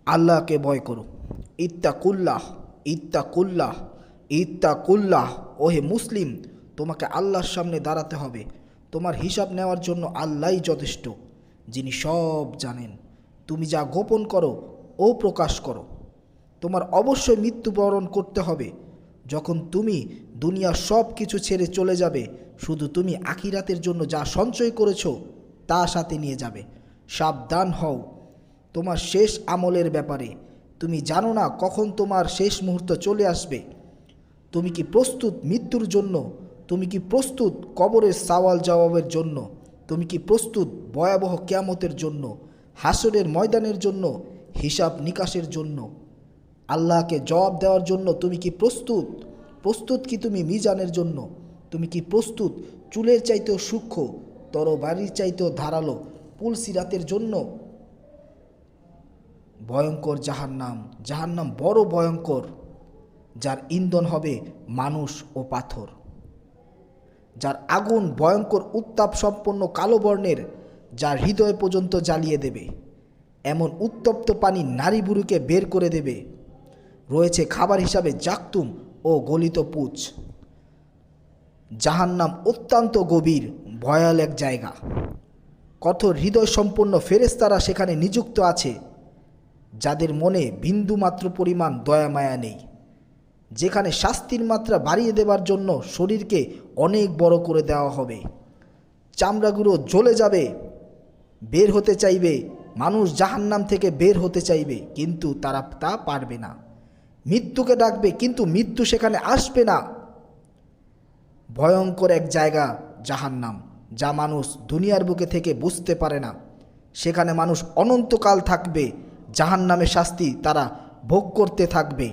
আল্লাহকে ভয় করো। ইত্তাকুল্লাহ, ইত্তাকুল্লাহ, ইত্তাকুল্লাহ। ওহে মুসলিম, তোমাকে আল্লাহর সামনে দাঁড়াতে হবে। তোমার হিসাব নেওয়ার জন্য আল্লাহই যথেষ্ট, যিনি সব জানেন। তুমি যা গোপন করো ও প্রকাশ করো। তোমার অবশ্যই মৃত্যুবরণ করতে হবে। যখন তুমি দুনিয়ার সব কিছু ছেড়ে চলে যাবে, শুধু তুমি আখিরাতের জন্য যা সঞ্চয় করেছো তা সাথে নিয়ে যাবে। সাবধান হও তোমার শেষ আমলের ব্যাপারে। তুমি জানো না কখন তোমার শেষ মুহূর্ত চলে আসবে। তুমি কি প্রস্তুত মৃত্যুর জন্য? তুমি কি প্রস্তুত কবরের সওয়াল জবাবের জন্য? তুমি কি প্রস্তুত ভয়াবহ কিয়ামতের জন্য, হাসরের ময়দানের জন্য, হিসাব নিকাশের জন্য, আল্লাহকে জবাব দেওয়ার জন্য? তুমি কি প্রস্তুত? প্রস্তুত কি তুমি মিজানের জন্য? তুমি কি প্রস্তুত চুলের চাইতেও সূক্ষ্ম, তরবারির চাইতেও ধারালো পুলসিরাতের জন্য? ভয়ঙ্কর জাহান্নাম, জাহান্নাম বড় ভয়ঙ্কর, যার ইন্ধন হবে মানুষ ও পাথর, যার আগুন ভয়ঙ্কর উত্তাপ সম্পন্ন কালো বর্ণের, যার হৃদয় পর্যন্ত জ্বালিয়ে দেবে। এমন উত্তপ্ত পানি নারী বুড়িকে বের করে দেবে। রয়েছে খাবার হিসাবে জাকতুম ও গলিত পুঁজ। জাহান্নাম অত্যন্ত গভীর, ভয়াল এক জায়গা। কঠোর হৃদয় সম্পন্ন ফেরেশতারা সেখানে নিযুক্ত আছে, যাদের মনে বিন্দুমাত্র পরিমাণ দয়া মায়া নেই। যেখানে শাস্তির মাত্রা বাড়িয়ে দেবার জন্য শরীরকে অনেক বড় করে দেওয়া হবে। চামড়াগুলো জ্বলে যাবে, বের হতে চাইবে। মানুষ জাহান্নাম থেকে বের হতে চাইবে, কিন্তু তারা তা পারবে না। মৃত্যুকে ডাকবে, কিন্তু মৃত্যু সেখানে আসবে না। ভয়ঙ্কর এক জায়গা জাহান্নাম, যা মানুষ দুনিয়ার বুকে থেকে বুঝতে পারে না। সেখানে মানুষ অনন্তকাল থাকবে। জাহান্নামের শাস্তি তারা ভোগ করতে থাকবে।